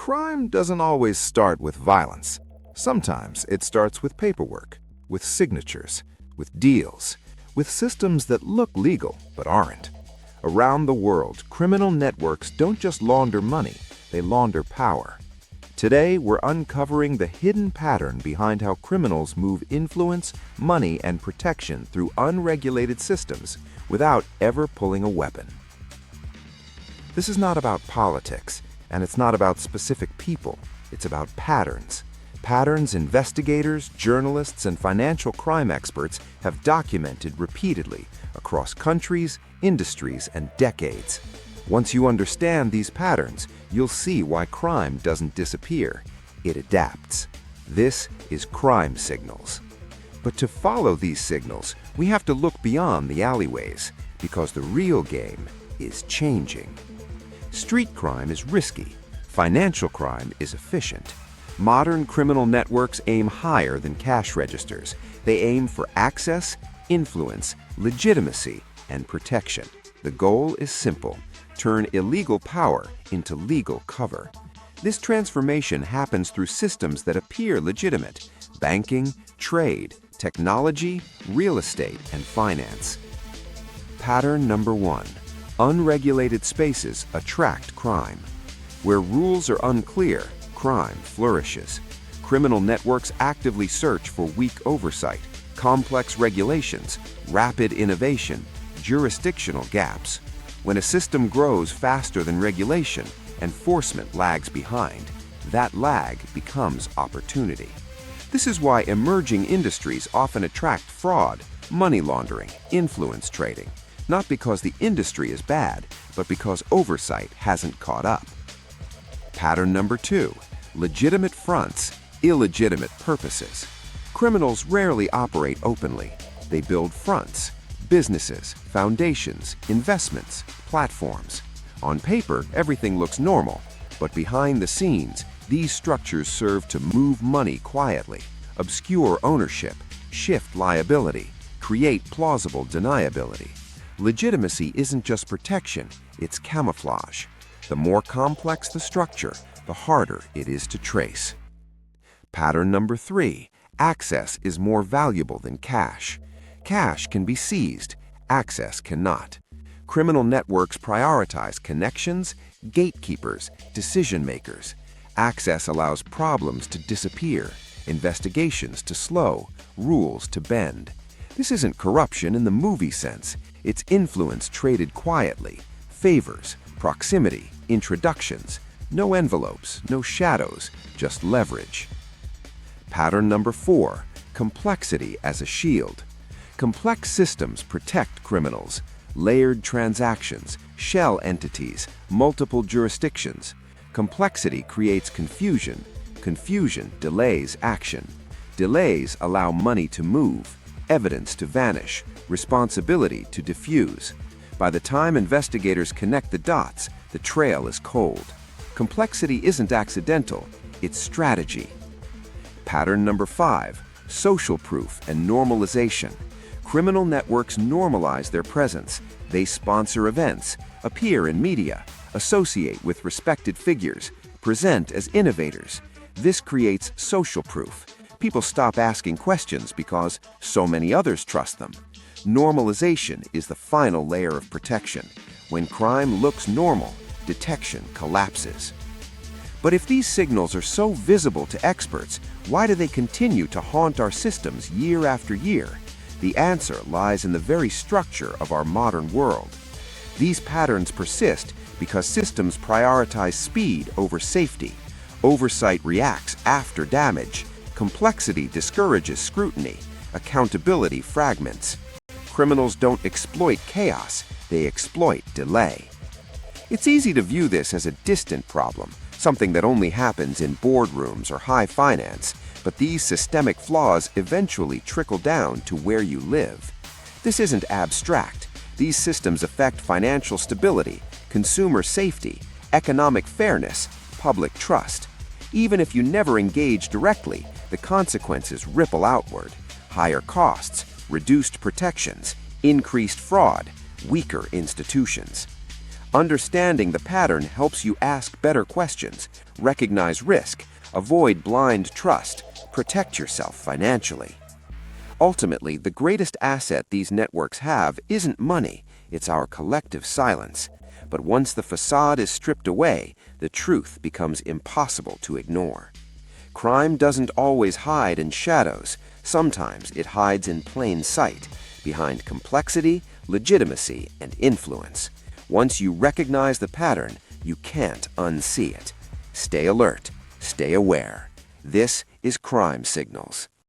Crime doesn't always start with violence. Sometimes it starts with paperwork, with signatures, with deals, with systems that look legal but aren't. Around the world, criminal networks don't just launder money, they launder power. Today, we're uncovering the hidden pattern behind how criminals move influence, money, and protection through unregulated systems without ever pulling a weapon. This is not about politics, and it's not about specific people. It's about patterns. Patterns investigators, journalists, and financial crime experts have documented repeatedly across countries, industries, and decades. Once you understand these patterns, you'll see why crime doesn't disappear. It adapts. This is crime signals. But to follow these signals, we have to look beyond the alleyways, because the real game is changing. Street crime is risky. Financial crime is efficient. Modern criminal networks aim higher than cash registers. They aim for access, influence, legitimacy, and protection. The goal is simple: turn illegal power into legal cover. This transformation happens through systems that appear legitimate: banking, trade, technology, real estate, and finance. Pattern number 1. Unregulated spaces attract crime. Where rules are unclear, crime flourishes. Criminal networks actively search for weak oversight, complex regulations, rapid innovation, jurisdictional gaps. When a system grows faster than regulation, enforcement lags behind. That lag becomes opportunity. This is why emerging industries often attract fraud, money laundering, influence trading. Not because the industry is bad, but because oversight hasn't caught up. Pattern number 2. Legitimate fronts, illegitimate purposes. Criminals rarely operate openly. They build fronts, businesses, foundations, investments, platforms. On paper, everything looks normal, but behind the scenes, these structures serve to move money quietly, obscure ownership, shift liability, create plausible deniability. Legitimacy isn't just protection, it's camouflage. The more complex the structure, the harder it is to trace. Pattern number 3. Access is more valuable than cash. Cash can be seized, access cannot. Criminal networks prioritize connections, gatekeepers, decision makers. Access allows problems to disappear, investigations to slow, rules to bend. This isn't corruption in the movie sense. It's influence traded quietly, favors, proximity, introductions. No envelopes, no shadows, just leverage. Pattern number 4. Complexity as a shield. Complex systems protect criminals. Layered transactions, shell entities, multiple jurisdictions. Complexity creates confusion. Confusion delays action. Delays allow money to move, evidence to vanish, responsibility to diffuse. By the time investigators connect the dots, the trail is cold. Complexity isn't accidental, it's strategy. Pattern number 5. Social proof and normalization. Criminal networks normalize their presence. They sponsor events, appear in media, associate with respected figures, present as innovators. This creates social proof. People stop asking questions because so many others trust them. Normalization is the final layer of protection. When crime looks normal, detection collapses. But if these signals are so visible to experts, why do they continue to haunt our systems year after year? The answer lies in the very structure of our modern world. These patterns persist because systems prioritize speed over safety. Oversight reacts after damage. Complexity discourages scrutiny. Accountability fragments. Criminals don't exploit chaos, they exploit delay. It's easy to view this as a distant problem, something that only happens in boardrooms or high finance, but these systemic flaws eventually trickle down to where you live. This isn't abstract. These systems affect financial stability, consumer safety, economic fairness, public trust. Even if you never engage directly, the consequences ripple outward. Higher costs, reduced protections, increased fraud, weaker institutions. Understanding the pattern helps you ask better questions, recognize risk, avoid blind trust, protect yourself financially. Ultimately, the greatest asset these networks have isn't money, it's our collective silence. But once the facade is stripped away, the truth becomes impossible to ignore. Crime doesn't always hide in shadows. Sometimes it hides in plain sight, behind complexity, legitimacy, and influence. Once you recognize the pattern, you can't unsee it. Stay alert. Stay aware. This is Crime Signals.